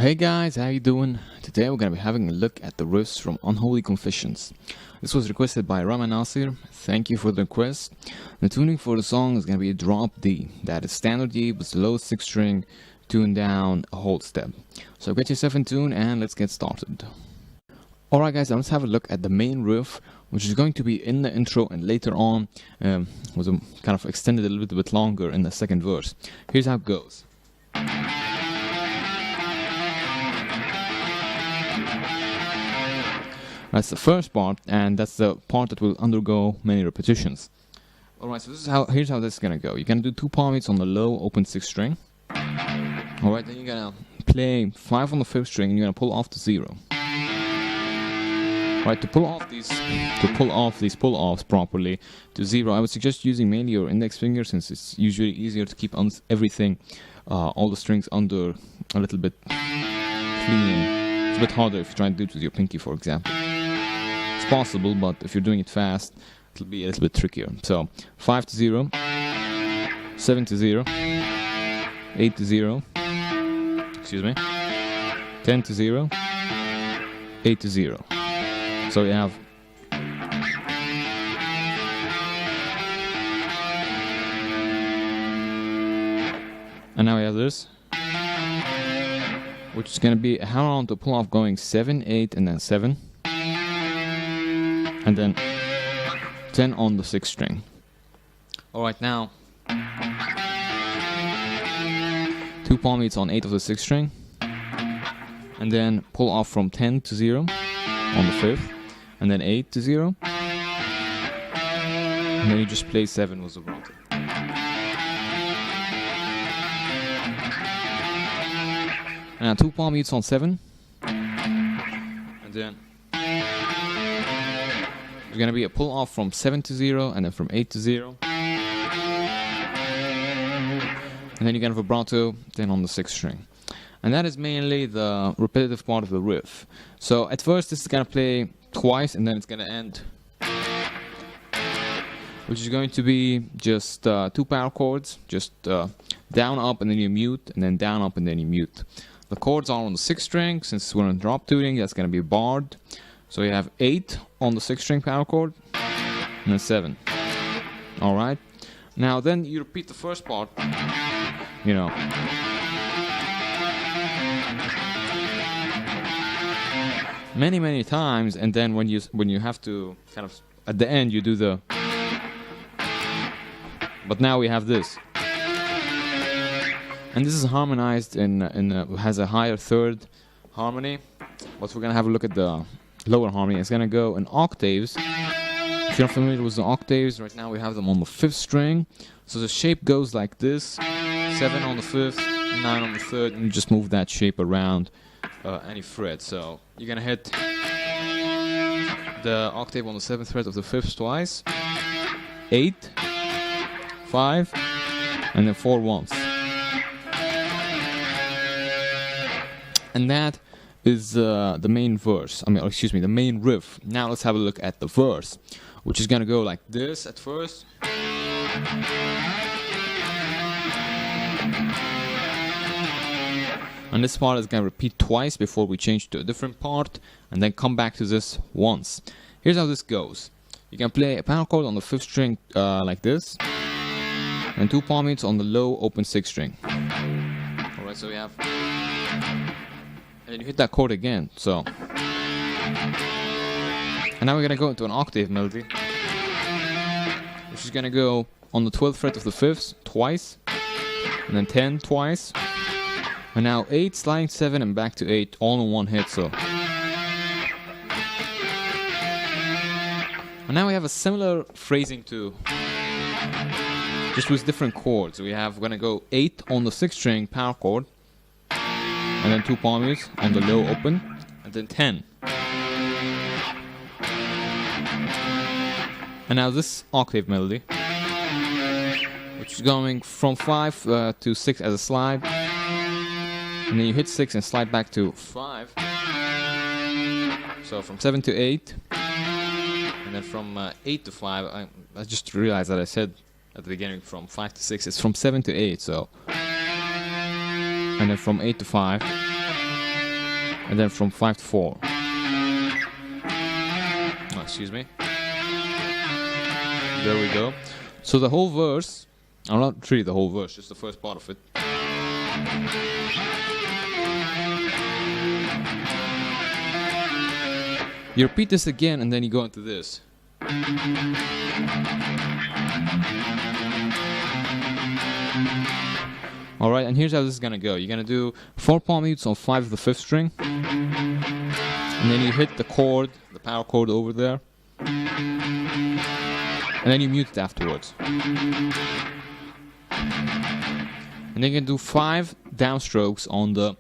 Hey guys, how you doing? Today we're gonna be having a look at the riffs from Unholy Confessions. This was requested by Rama Nasir. Thank you for the request. The tuning for the song is gonna be a drop D. That is standard D with the low 6th string tuned down a whole step. So get yourself in tune and let's get started. Alright guys, now let's have a look at the main riff, which is going to be in the intro and later on was kind of extended a little bit longer in the second verse. Here's how it goes. That's the first part, and that's the part that will undergo many repetitions. Alright, so here's how this is gonna go. You're gonna do 2 palm beats on the low open 6th string. Alright, then you're gonna play 5 on the 5th string and you're gonna pull off to 0. Alright, to pull off these pull-offs properly to 0, I would suggest using mainly your index finger, since it's usually easier to keep everything, all the strings under a little bit clean. It's a bit harder if you try to do it with your pinky, for example. It's possible, but if you're doing it fast, it'll be a little bit trickier. So 5 to 0, 7 to 0, 8 to 0, 10 to 0, 8 to 0. So we have and now we have this, which is going to be a hammer on to pull off going 7, 8, and then 7. And then 10 on the 6th string. Alright, now 2 palm beats on 8 of the 6th string. And then pull off from 10 to 0 on the 5th. And then 8 to 0. And then you just play 7 with the vibrato. And now 2 palm beats on 7. And then there's gonna be a pull off from 7 to 0 and then from 8 to 0. And then you get a vibrato then on the 6th string. And that is mainly the repetitive part of the riff. So at first this is gonna play twice and then it's gonna end, which is going to be just 2 power chords, just down, up, and then you mute, and then down, up, and then you mute. The chords are on the 6th string. Since we're on drop tuning, that's gonna be barred. So you have 8 on the 6th string power chord, and then 7. Alright. Now then you repeat the first part, you know. Many times, and then when you have to kind of at the end you do the. But now we have this, and this is harmonized has a higher 3rd harmony. But we're gonna have a look at the lower harmony. It's gonna go in octaves. If you're not familiar with the octaves, right now we have them on the 5th string. So the shape goes like this: 7 on the 5th, 9 on the 3rd, and you just move that shape around any fret. So you're gonna hit the octave on the 7th fret of the 5th twice, 8, 5, and then 4 once. And that is the main verse. The main riff. Now let's have a look at the verse, which is gonna go like this at first. And this part is gonna repeat twice before we change to a different part, and then come back to this once. Here's how this goes. You can play a power chord on the 5th string like this, and 2 palm beats on the low open 6th string. Alright, so we have, and then you hit that chord again. So, and now we're gonna go into an octave melody, which is gonna go on the 12th fret of the 5th twice, and then 10 twice, and now 8, sliding 7, and back to 8, all in one hit. So, and now we have a similar phrasing to, just with different chords. We're gonna go 8 on the 6th string power chord, and then 2 palm beats on the low open, and then 10. And now this octave melody, which is going from 5 to 6 as a slide, and then you hit 6 and slide back to 5. So from 7 to 8, and then from 8 to 5, I just realized that I said at the beginning from 5 to 6, it's from 7 to 8, so. And then from 8 to 5, and then from 5 to 4. Oh, excuse me. There we go. So the whole verse, I'm not really the whole verse, just the first part of it. You repeat this again and then you go into this. Alright, and here's how this is gonna go. You're gonna do 4 palm mutes on 5 of the 5th string. And then you hit the chord, the power chord over there. And then you mute it afterwards. And then you can do 5 downstrokes on the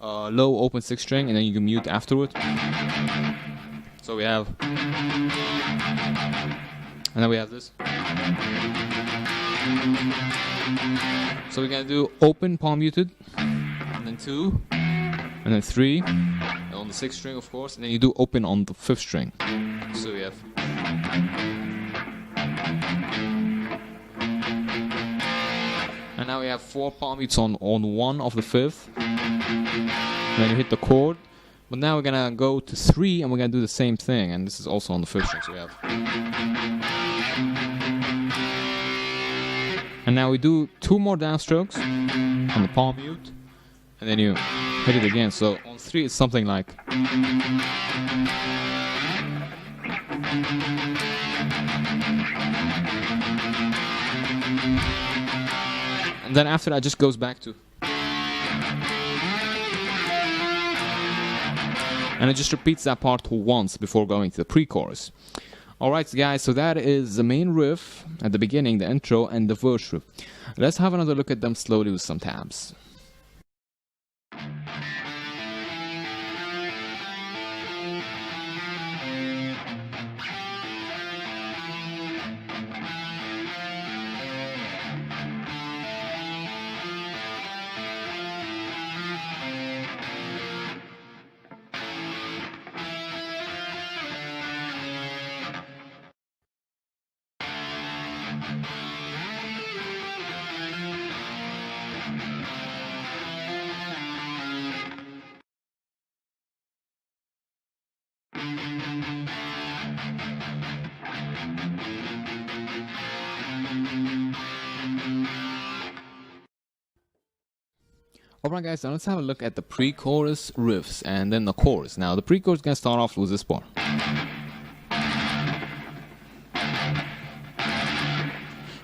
low open 6th string, and then you can mute afterwards. So we have, and then we have this. So we're gonna do open palm muted, and then 2, and then 3 on the 6th string, of course, and then you do open on the 5th string. So we have. And now we have 4 palm mutes on 1 of the 5th. And then you hit the chord. But now we're gonna go to 3 and we're gonna do the same thing. And this is also on the 5th string. So we have. And now we do 2 more downstrokes on the palm mute. And then you hit it again. So on 3 it's something like. And then after that just goes back to. And it just repeats that part once before going to the pre-chorus. Alright guys, so that is the main riff at the beginning, the intro, and the verse riff. Let's have another look at them slowly with some tabs. Alright guys, so let's have a look at the pre-chorus riffs and then the chorus. Now the pre-chorus is going to start off with this part.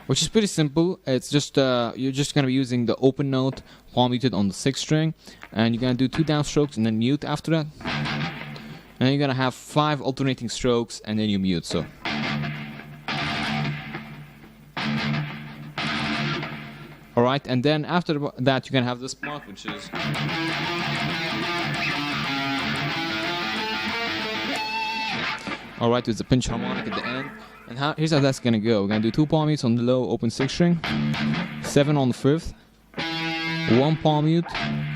Which is pretty simple. It's just, you're just going to be using the open note palm muted on the 6th string. And you're going to do 2 downstrokes and then mute after that. And then you're going to have 5 alternating strokes and then you mute, so. Alright, and then after that you're gonna have this part, which is. Alright, with the pinch harmonic at the end. And here's how that's gonna go. We're gonna do 2 palm mutes on the low open 6th string, 7 on the 5th, 1 palm mute,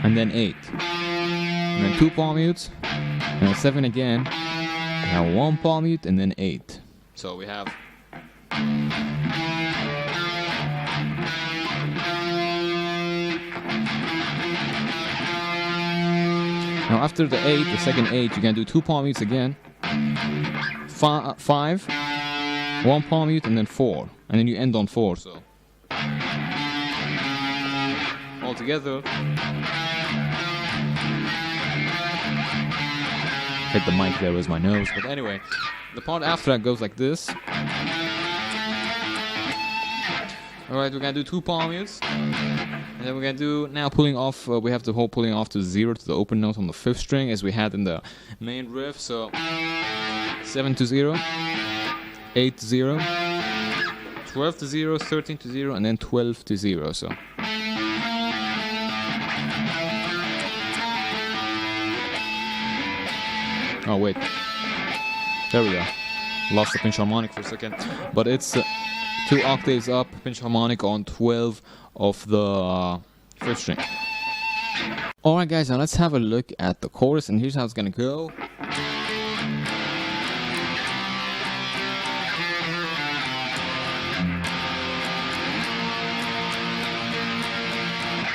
and then 8. And then 2 palm mutes, and then 7 again, and now 1 palm mute, and then 8. So we have. Now after the 8, the second 8, you're gonna do 2 palm mutes again, 5, 1 palm mute, and then 4, and then you end on 4. So all together, hit the mic there with my nose. But anyway, the part after that goes like this. Alright, we're gonna do 2 palm mutes. And then we're gonna do now pulling off. We have the whole pulling off to 0 to the open note on the 5th string as we had in the main riff. So 7 to 0, 8 to 0, 12 to 0, 13 to 0, and then 12 to 0. So. Oh wait, there we go. Lost the pinch harmonic for a second, but it's 2 octaves up, pinch harmonic on 12 of the 5th string. Alright guys, now let's have a look at the chorus, and here's how it's gonna go.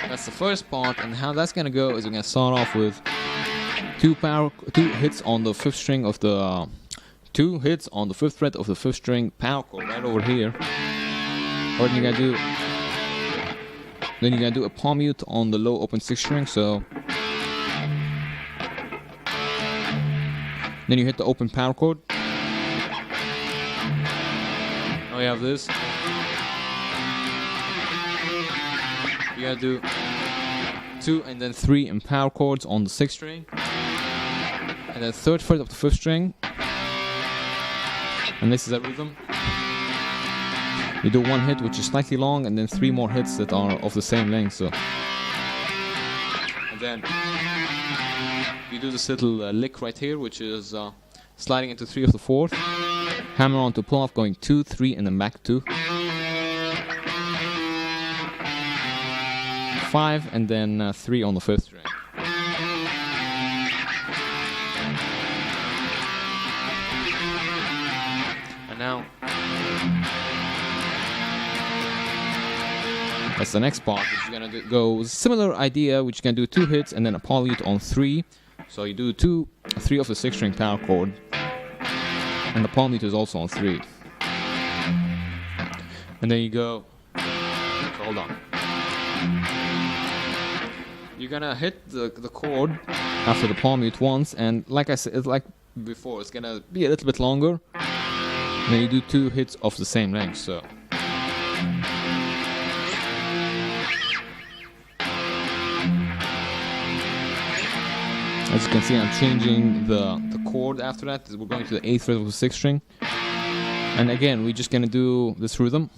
That's the first part, and how that's gonna go is we're gonna start off with two hits on the fifth string of the 2 hits on the 5th fret of the 5th string power chord right over here. Or then you're gonna do a palm mute on the low open 6th string. So then you hit the open power chord. Now we have this. You gotta do 2 and then 3 in power chords on the 6th string, and then 3rd fret of the 5th string. And this is a rhythm. You do 1 hit which is slightly long, and then 3 more hits that are of the same length. So, and then you do this little lick right here, which is sliding into 3 of the 4th, hammer on to pull off, going 2, 3, and then back 2, 5, and then 3 on the 5th string. Now, that's the next part, which you're gonna go similar idea, which you can do 2 hits and then a polyute on 3. So you do 3 of the 6th string power chord, and the polyute is also on 3. And then you go. So hold on. You're gonna hit the chord after the polyute once, and like I said, like before, it's gonna be a little bit longer. And then you do 2 hits of the same length, so. As you can see, I'm changing the chord after that. We're going to the 8th fret of the 6th string. And again, we're just gonna do this rhythm.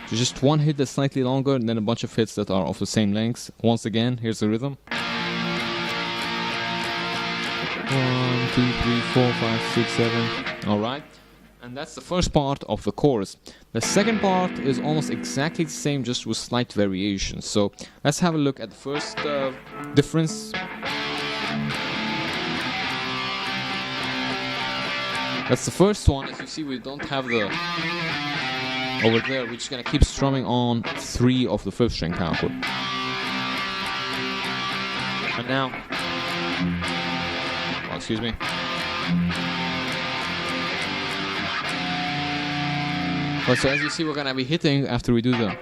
So just 1 hit that's slightly longer, and then a bunch of hits that are of the same length. Once again, here's the rhythm. 1, 2, 3, 4, 5, 6, 7. Alright. And that's the first part of the chorus. The second part is almost exactly the same, just with slight variations. So let's have a look at the first difference. That's the first one. As you see, we don't have the... Over there, we're just gonna keep strumming on 3 of the 5th string power chord. And now... Oh, excuse me. Well, so as you see, we're gonna be hitting after we do the...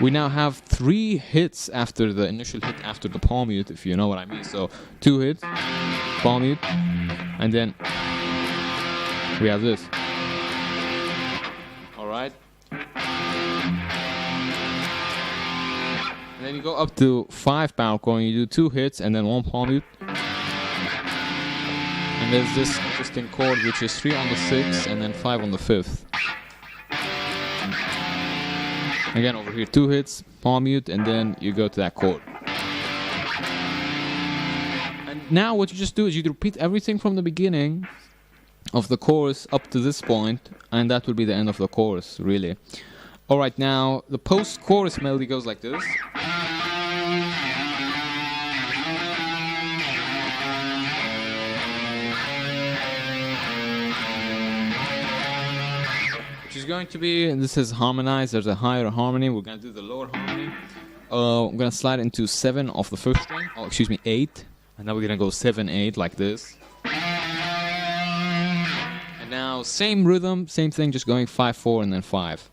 We now have 3 hits after the initial hit after the palm mute, if you know what I mean. So 2 hits, palm mute, and then we have this. Alright. And then you go up to 5 power chord, and you do 2 hits and then 1 palm mute. And there's this interesting chord which is 3 on the 6th and then 5 on the 5th. Again, over here, 2 hits, palm mute, and then you go to that chord. And now what you just do is you repeat everything from the beginning of the chorus up to this point, and that will be the end of the chorus, really. Alright, now the post-chorus melody goes like this. Which is going to be, this is harmonized, there's a higher harmony, we're going to do the lower harmony. I'm going to slide into 7 of the 1st string, 8, and now we're going to go 7, 8 like this. And now same rhythm, same thing, just going 5, 4 and then 5.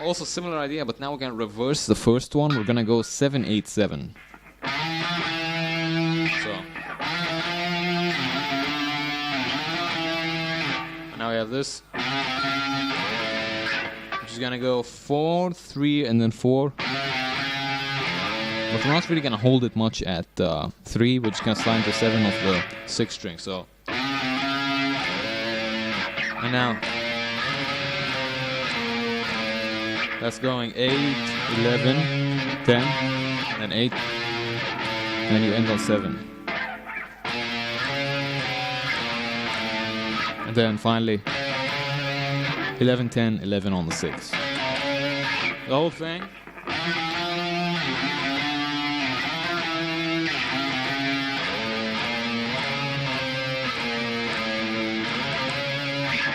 Also similar idea, but now we're going to reverse the first one, we're going to go 7, 8, 7. So. Now we have this, which is gonna go 4, 3, and then 4. But we're not really gonna hold it much at 3, we're just gonna slide into 7 of the 6th string. So, and now that's going 8, 11, 10, and 8, and then you end on 7. And then finally 11, 10, 11 on the 6th. The whole thing.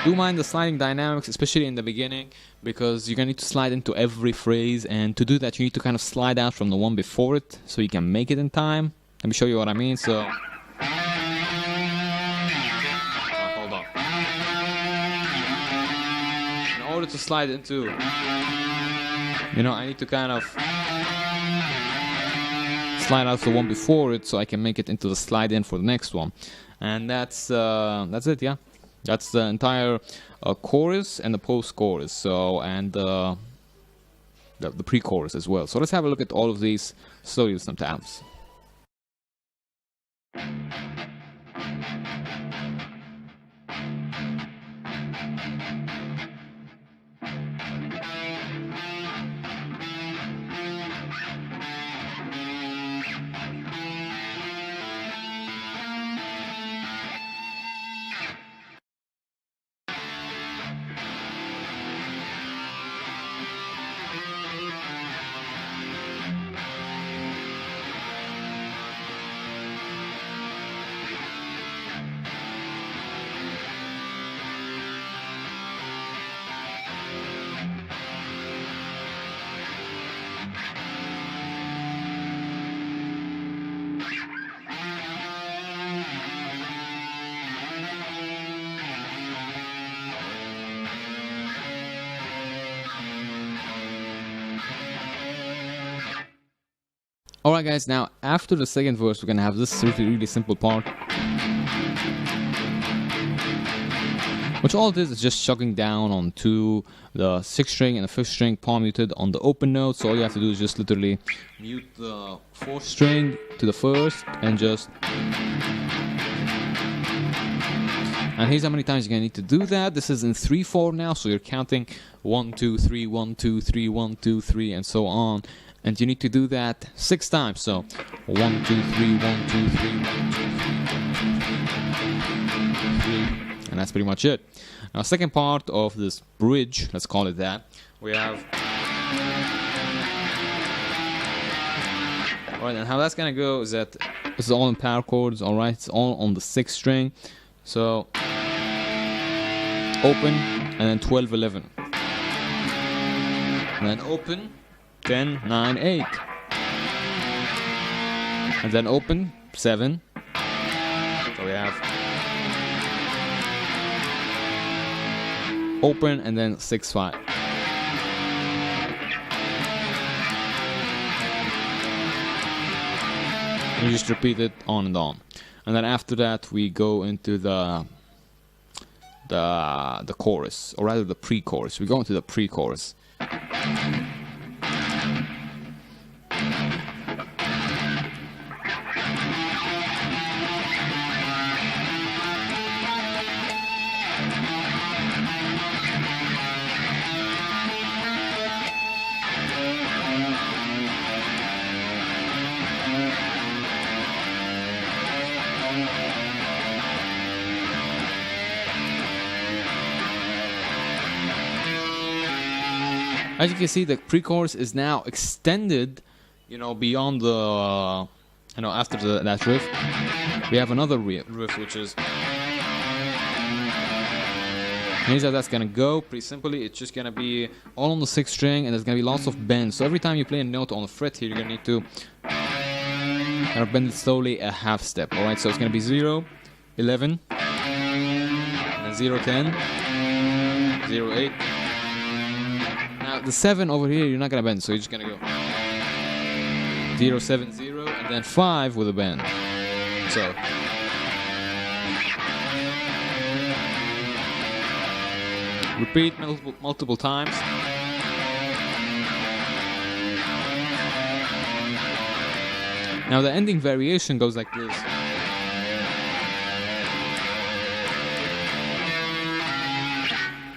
Do mind the sliding dynamics, especially in the beginning, because you're gonna need to slide into every phrase, and to do that you need to kind of slide out from the one before it so you can make it in time. Let me show you what I mean. So hold on. In order to slide into, I need to kind of slide out the one before it so I can make it into the slide in for the next one. And that's it, yeah. That's the entire chorus and the post-chorus, so, and the pre-chorus as well. So let's have a look at all of these slowly some tabs. Alright guys, now after the second verse we're gonna have this really simple part, which all it is just chugging down onto the 6th string and the 5th string palm muted on the open note. So all you have to do is just literally mute the 4th string to the 1st and just, and here's how many times you're gonna need to do that. This is in 3/4 now, so you're counting 1 2 3 1 2 3 1 2 3 and so on. And you need to do that 6 times. So 1 2 3 1 2 3 1 2 3 1 2 3 and that's pretty much it. Now second part of this bridge, let's call it that, we have, alright, and how that's gonna go is that this is all in power chords, alright, it's all on the 6th string. So open and then 12 11 and then open 10 9 8 and then open 7. So we have open and then 6 5. You just repeat it on and on. And then after that we go into the chorus, or rather the pre-chorus. We go into the pre-chorus. As you can see, the pre-chorus is now extended, beyond the, after that riff. We have another riff, which is, here's how that's gonna go. Pretty simply, it's just gonna be all on the 6th string, and there's gonna be lots of bends. So every time you play a note on the fret here, you're gonna need to kind of bend it slowly a half step. Alright, so it's gonna be 0 11 and then 0 10 0 8. Now the 7 over here you're not gonna bend, so you're just gonna go 0 7 0 and then 5 with a bend. So repeat multiple times. Now the ending variation goes like this.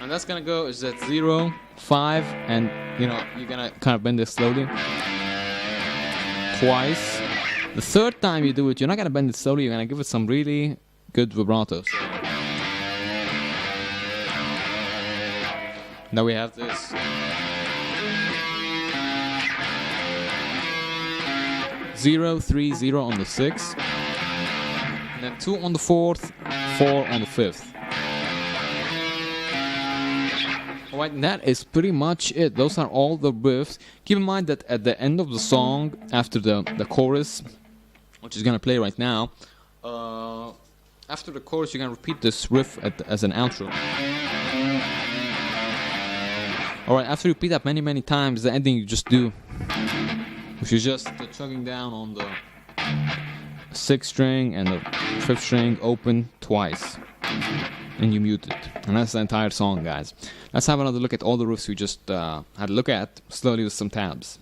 And that's gonna go is that 0 5 and you're gonna kind of bend this slowly twice. The third time you do it, you're not gonna bend it slowly, you're gonna give it some really good vibrato. So now we have this. 0 3 0 on the 6th, and then 2 on the 4th, 4 on the 5th. Alright, that is pretty much it. Those are all the riffs. Keep in mind that at the end of the song, after the chorus, which is gonna play right now, after the chorus, you're gonna repeat this riff as an outro. Alright, after you repeat that many times, the ending you just do, which is just chugging down on the 6th string and the 5th string open twice. And you mute it. And that's the entire song, guys. Let's have another look at all the riffs we just had a look at, slowly with some tabs.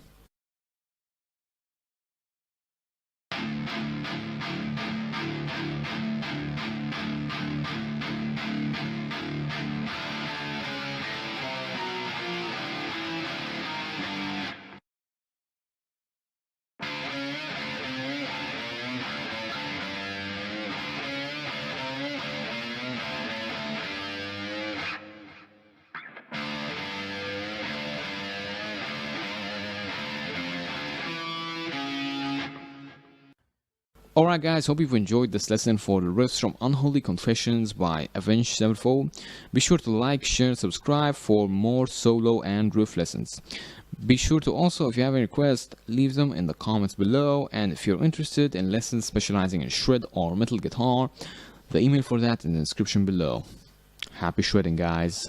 Alright guys, hope you've enjoyed this lesson for the riffs from Unholy Confessions by Avenged Sevenfold. Be sure to like, share, subscribe for more solo and riff lessons. Be sure to also, if you have any requests, leave them in the comments below, and if you're interested in lessons specializing in shred or metal guitar, the email for that in the description below. Happy shredding, guys.